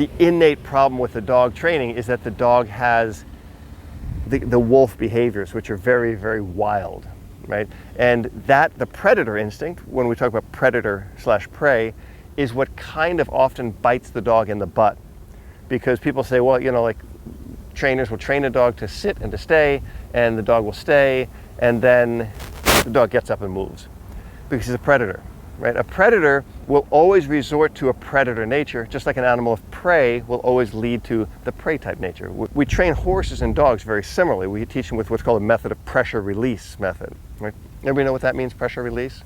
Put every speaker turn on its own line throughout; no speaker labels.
the innate problem with the dog training is that the dog has the wolf behaviors, which are very, very wild, right? And that, the predator instinct, when we talk about predator/prey, is what kind of often bites the dog in the butt. Because people say, well, you know, like trainers will train a dog to sit and to stay, and the dog will stay, and then the dog gets up and moves because he's a predator, right? A predator will always resort to a predator nature, just like an animal of prey will always lead to the prey type nature. We train horses and dogs very similarly. We teach them with what's called a method of pressure release method, right? Everybody know what that means, pressure release?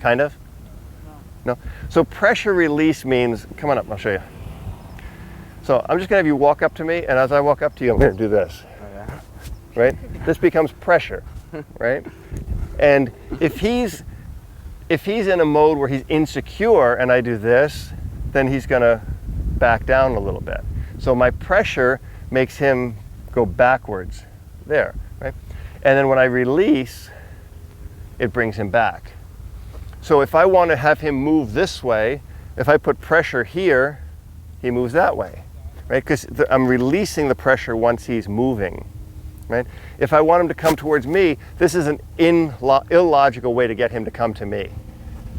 Kind of? No? So pressure release means, come on up, I'll show you. So I'm just gonna have you walk up to me, and as I walk up to you, I'm gonna do this, right? This becomes pressure, right? And if he's in a mode where he's insecure and I do this, then he's gonna back down a little bit. So my pressure makes him go backwards there, right? And then when I release, it brings him back. So if I want to have him move this way, if I put pressure here, he moves that way, right? Because I'm releasing the pressure once he's moving, right? If I want him to come towards me, this is an illogical way to get him to come to me,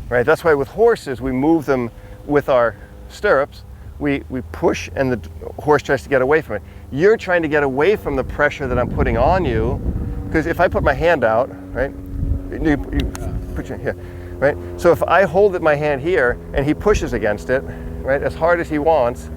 right? That's why with horses, we move them with our stirrups. We push and the horse tries to get away from it. You're trying to get away from the pressure that I'm putting on you, because if I put my hand out, right? You put your here, right? So if I hold my hand here and he pushes against it, right, as hard as he wants,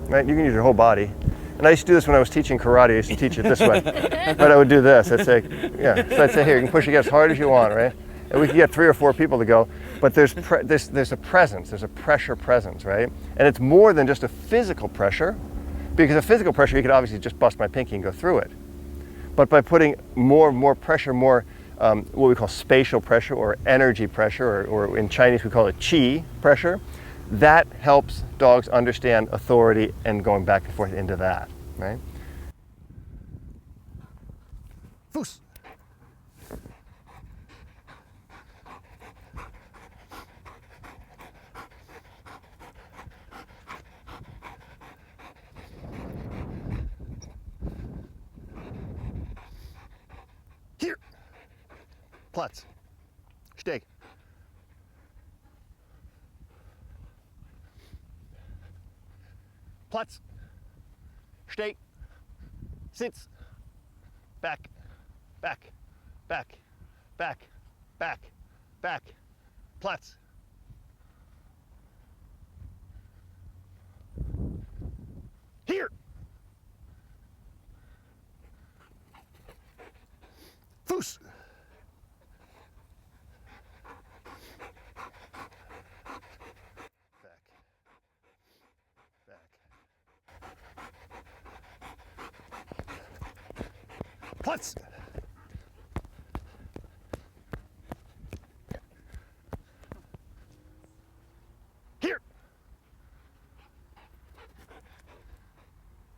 right? You can use your whole body. And I used to do this when I was teaching karate. I used to teach it this way. But I would do this. I'd say, yeah. So I'd say, here, you can push again as hard as you want, right? And we could get 3 or 4 people to go. But there's a presence. There's a pressure presence, right? And it's more than just a physical pressure. Because a physical pressure, you could obviously just bust my pinky and go through it. But by putting more pressure, more what we call spatial pressure or energy pressure, or in Chinese we call it qi pressure, that helps dogs understand authority and going back and forth into that, right? Foos. Here. Platz. Steg. Platz. Steg. Sitz. Back. Back. Back. Back. Back. Back. Platz. Here. Fuß. Back. Back. Platz. Here.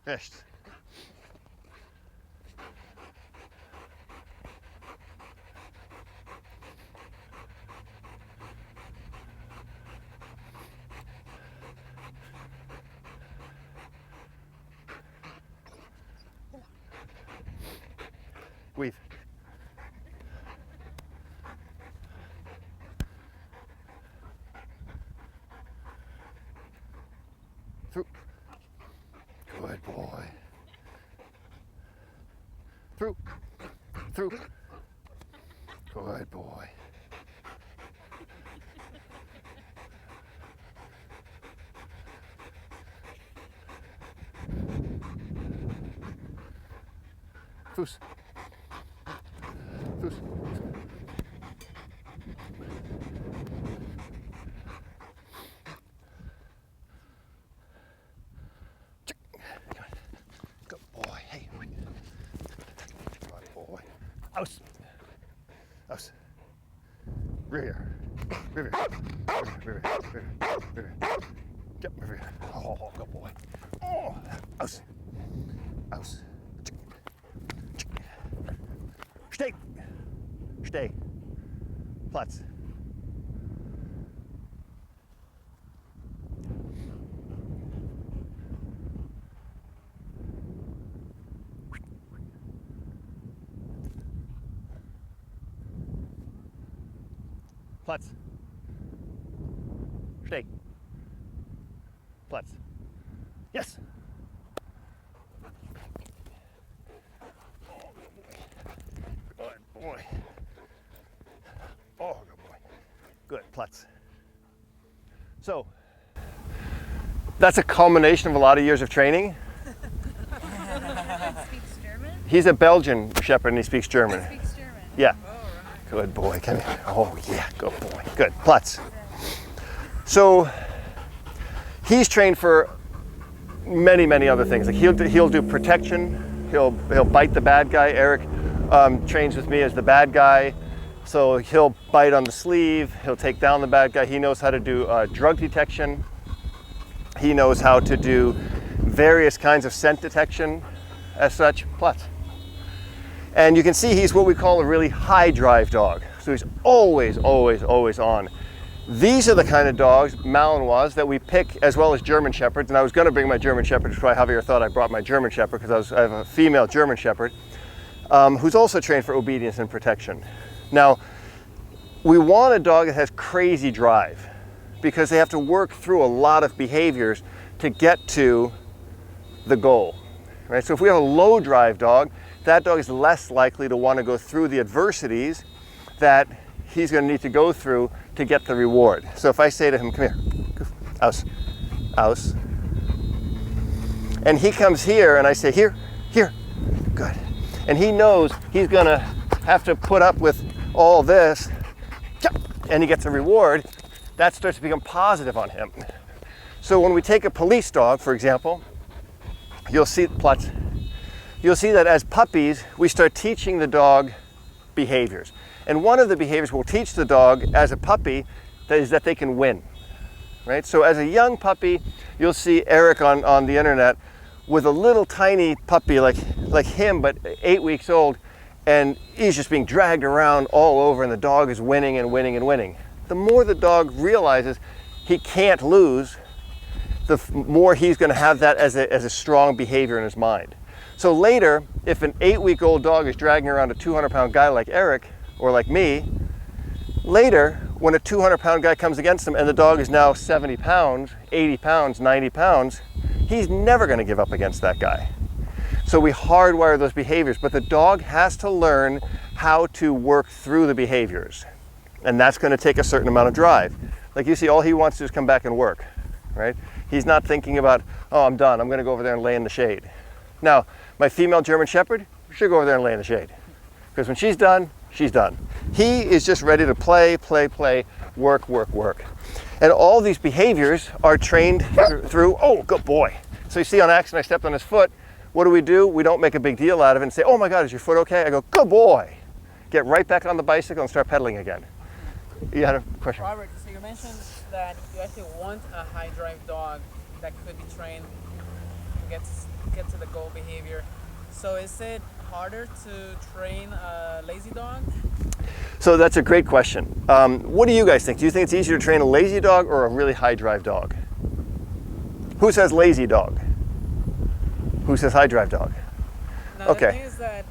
Rechts. Weave. Through. Good boy. Through. Through. Good boy. Fuß. Fuß. Good boy. Hey. Good boy. Aus. Aus. Rear. Rear. Rear. Rear. Yep. Rear. Oh, good boy. Oh. Aus. Aus. Steg. Steg. Platz. Platz. Stay. Platz. Yes. Good boy. Oh, good boy. Good, Platz. So, that's a culmination of a lot of years of training.
Speaks German?
He's a Belgian Shepherd and he speaks German.
He speaks German.
Yeah.
Oh, right.
Good boy, come here. Oh yeah, good boy. Good, Platz. So, he's trained for many, many other things. Like he'll do protection. He'll bite the bad guy. Eric trains with me as the bad guy. So he'll bite on the sleeve. He'll take down the bad guy. He knows how to do drug detection. He knows how to do various kinds of scent detection as such. Platz. And you can see he's what we call a really high drive dog. So he's always, always, always on. These are the kind of dogs, Malinois, that we pick, as well as German Shepherds. And I was going to bring my German Shepherd, which is why Javier thought I brought my German Shepherd, because I have a female German Shepherd who's also trained for obedience and protection. Now, we want a dog that has crazy drive because they have to work through a lot of behaviors to get to the goal. Right? So if we have a low drive dog, that dog is less likely to want to go through the adversities that he's going to need to go through to get the reward. So if I say to him, come here, aus, aus, and he comes here and I say, here, here, good. And he knows he's going to have to put up with all this, and he gets a reward, that starts to become positive on him. So when we take a police dog, for example, you'll see Platz. You'll see that as puppies, we start teaching the dog behaviors. And one of the behaviors we'll teach the dog as a puppy is that they can win, right? So as a young puppy, you'll see Eric on the internet with a little tiny puppy like him, but 8 weeks old, and he's just being dragged around all over and the dog is winning and winning and winning. The more the dog realizes he can't lose, the more he's going to have that as a strong behavior in his mind. So later, if an 8-week-old dog is dragging around a 200-pound guy like Eric, or like me, later, when a 200-pound guy comes against him and the dog is now 70 pounds, 80 pounds, 90 pounds, he's never going to give up against that guy. So we hardwire those behaviors, but the dog has to learn how to work through the behaviors. And that's going to take a certain amount of drive. Like you see, all he wants to do is come back and work, right? He's not thinking about, oh, I'm done, I'm going to go over there and lay in the shade. Now, my female German Shepherd, she'll go over there and lay in the shade. Because when she's done, she's done. He is just ready to play, play, play, work, work, work. And all these behaviors are trained through, oh, good boy. So you see on accident, I stepped on his foot. What do? We don't make a big deal out of it and say, oh my God, is your foot okay? I go, good boy. Get right back on the bicycle and start pedaling again. You had a question?
Robert, so you mentioned that you actually want a high drive dog that could be trained to get to the goal behavior. So is it harder to train a lazy dog?
So that's a great question. What do you guys think? Do you think it's easier to train a lazy dog or a really high drive dog? Who says lazy dog? Who says high drive dog?
Now,
Okay.
The thing is that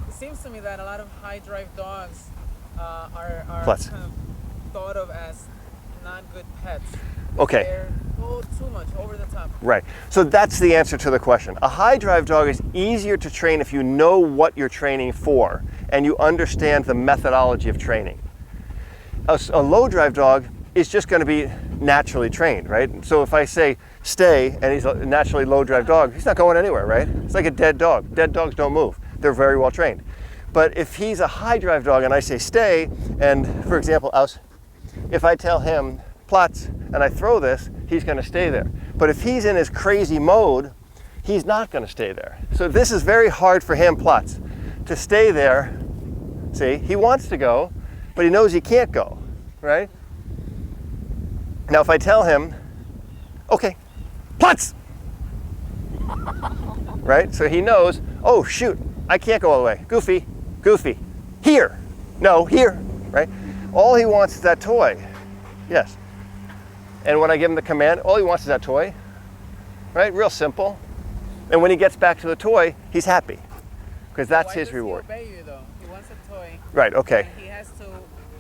it seems to me that a lot of high drive dogs are
Platz.
kind of thought of as not good pets.
Okay.
They're too much, over the top.
Right. So that's the answer to the question. A high drive dog is easier to train if you know what you're training for and you understand the methodology of training. A low drive dog is just going to be naturally trained, right? So if I say stay and he's a naturally low drive dog, he's not going anywhere, right? It's like a dead dog. Dead dogs don't move. They're very well trained. But if he's a high drive dog and I say stay, and for example, if I tell him Platz and I throw this, he's going to stay there. But if he's in his crazy mode, he's not going to stay there. So this is very hard for him, Platz, to stay there. See, he wants to go, but he knows he can't go, right? Now if I tell him, okay, Platz, right? So he knows, oh shoot, I can't go all the way. Goofy, Goofy, here. No, here, right? All he wants is that toy. Yes. And when I give him the command, all he wants is that toy, right? Real simple. And when he gets back to the toy, he's happy, because that's
Why
his
does
reward.
He obey you though? He wants a toy.
Right, okay.
And he has to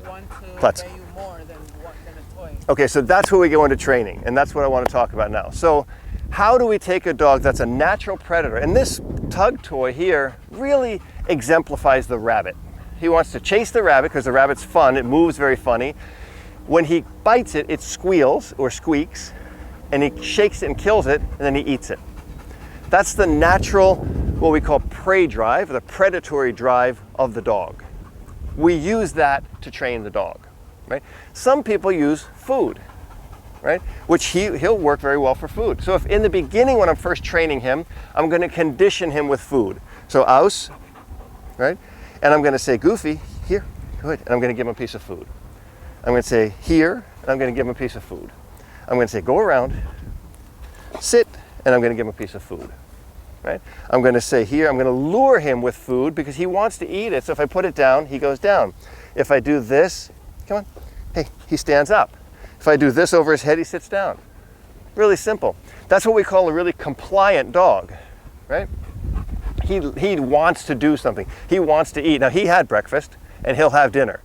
want to
Let's-
obey you more than a toy.
Okay, so that's where we go into training, and that's what I want to talk about now. So how do we take a dog that's a natural predator? And this tug toy here really exemplifies the rabbit. He wants to chase the rabbit because the rabbit's fun, it moves very funny. When he bites it, it squeals or squeaks, and he shakes it and kills it, and then he eats it. That's the natural, what we call prey drive, the predatory drive of the dog. We use that to train the dog, right? Some people use food, right? Which he'll work very well for food. So if in the beginning when I'm first training him, I'm gonna condition him with food. So Aus, right? And I'm gonna say, Goofy, here, good. And I'm gonna give him a piece of food. I'm gonna say, here, and I'm gonna give him a piece of food. I'm gonna say, go around, sit, and I'm gonna give him a piece of food. Right? I'm going to say here, I'm going to lure him with food because he wants to eat it. So if I put it down, he goes down. If I do this, come on, hey, he stands up. If I do this over his head, he sits down. Really simple. That's what we call a really compliant dog, right? He wants to do something. He wants to eat. Now he had breakfast and he'll have dinner.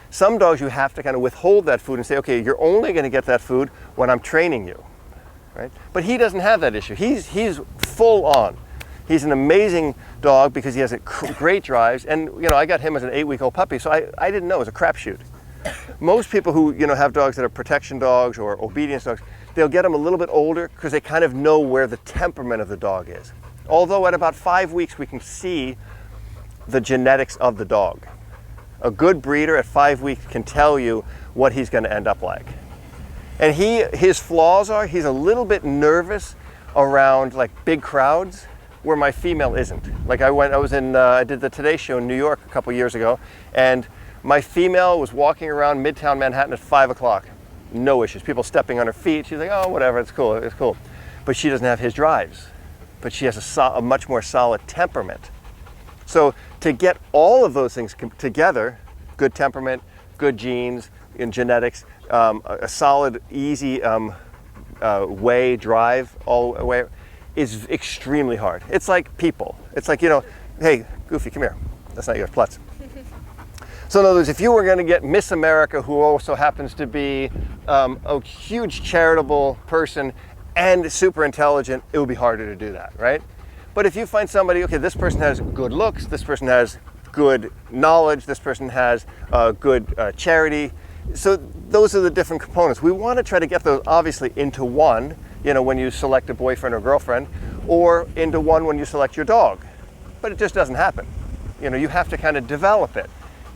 Some dogs you have to kind of withhold that food and say, okay, you're only going to get that food when I'm training you. Right? But he doesn't have that issue. He's full on. He's an amazing dog because he has great drives. And I got him as an 8-week-old puppy, so I didn't know it was a crapshoot. Most people who have dogs that are protection dogs or obedience dogs, they'll get them a little bit older because they kind of know where the temperament of the dog is. Although at about 5 weeks we can see the genetics of the dog. A good breeder at 5 weeks can tell you what he's going to end up like. And his flaws are, he's a little bit nervous around like big crowds where my female isn't. Like I did the Today Show in New York a couple years ago, and my female was walking around Midtown Manhattan at 5 o'clock. No issues, people stepping on her feet. She's like, oh, whatever, it's cool. But she doesn't have his drives. But she has a much more solid temperament. So to get all of those things together, good temperament, good genes, in genetics, a solid, easy drive all the way, is extremely hard. It's like people. It's like, hey, Goofy, come here. That's not yours, Plutz. So in other words, if you were going to get Miss America, who also happens to be a huge charitable person and super intelligent, it would be harder to do that, right? But if you find somebody, okay, this person has good looks, this person has good knowledge, this person has good charity. So those are the different components. We want to try to get those obviously into one, when you select a boyfriend or girlfriend, or into one when you select your dog. But it just doesn't happen. You have to kind of develop it.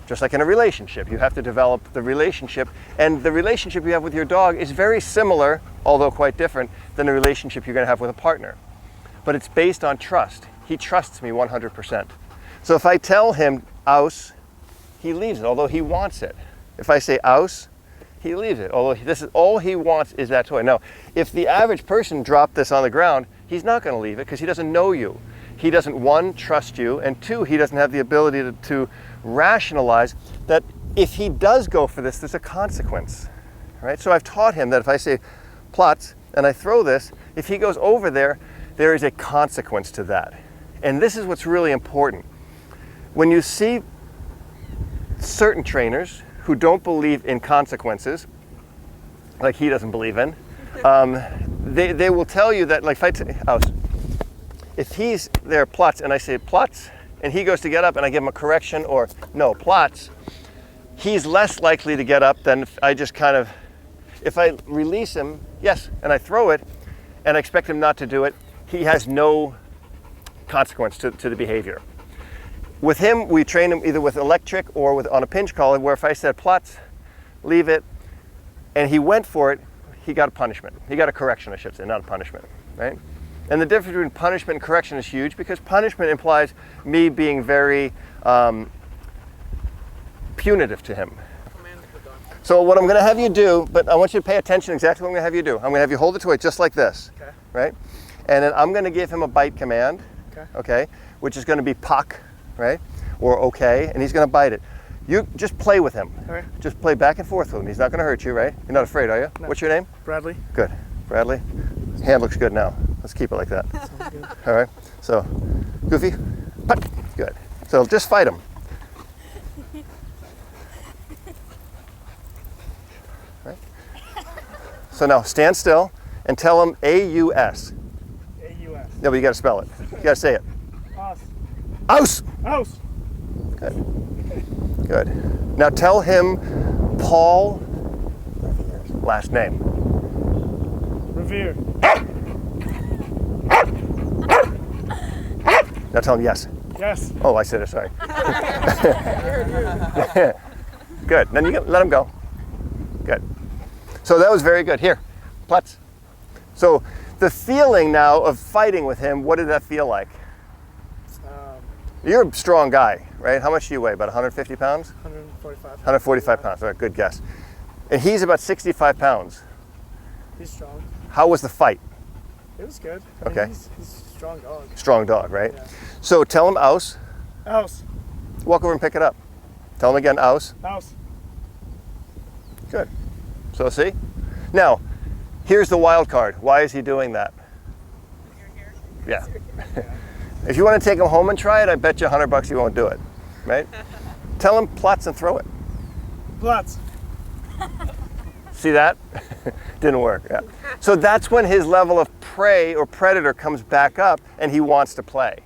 Just like in a relationship, you have to develop the relationship, and the relationship you have with your dog is very similar, although quite different, than the relationship you're going to have with a partner. But it's based on trust. He trusts me 100%. So if I tell him, Aus, he leaves it, although he wants it. If I say Aus, he leaves it, although this is all he wants is that toy. Now, if the average person dropped this on the ground, he's not going to leave it because he doesn't know you. He doesn't, one, trust you, and two, he doesn't have the ability to rationalize that if he does go for this, there's a consequence, right? So I've taught him that if I say Plutz and I throw this, if he goes over there, there is a consequence to that. And this is what's really important. When you see certain trainers who don't believe in consequences, like he doesn't believe in, they will tell you that, like if he's there, Plutz, and I say Plutz, and he goes to get up and I give him a correction or no, Plutz, he's less likely to get up than if I just kind of, if I release him, yes, and I throw it, and I expect him not to do it, he has no consequence to the behavior. With him, we train him either with electric or on a pinch collar, where if I said, Plutz, leave it, and he went for it, he got a punishment. He got a correction, I should say, not a punishment, right? And the difference between punishment and correction is huge because punishment implies me being very punitive to him. So what I'm going to have you do, but I want you to pay attention exactly what I'm going to have you do. I'm going to have you hold the toy just like this, okay, right? And then I'm going to give him a bite command, okay, which is going to be puck, right, or okay, and he's going to bite it. You just play with him.
Okay.
Just play back and forth with him. He's not going to hurt you, right? You're not afraid, are you?
No.
What's your name?
Bradley.
Good. Bradley. Hand looks good now. Let's keep it like that.
Sounds good.
All right. So, Goofy. Puck. Good. So just fight him. Right? So now stand still and tell him A-U-S.
A-U-S.
No, but you got to spell it. You got to say it.
Us.
Aus.
House.
Good. Good. Now tell him Paul last name.
Revere.
Now tell him yes.
Yes.
Oh, I said it, sorry. Good. Then you can let him go. Good. So that was very good. Here, Platz. So the feeling now of fighting with him, what did that feel like? You're a strong guy, right? How much do you weigh? About 150 pounds?
145.
145 pounds. All right, good guess. And he's about 65 pounds.
He's strong.
How was the fight?
It was good. I mean,
Okay.
He's a strong dog.
Strong dog, right?
Yeah.
So tell him aus.
House.
Walk over and pick it up. Tell him again aus.
House.
Good. So see? Now, here's the wild card. Why is he doing that? Yeah. If you want to take him home and try it, I bet you $100 you won't do it, right? Tell him Platz and throw it.
Platz.
See that? Didn't work. Yeah. So that's when his level of prey or predator comes back up and he wants to play.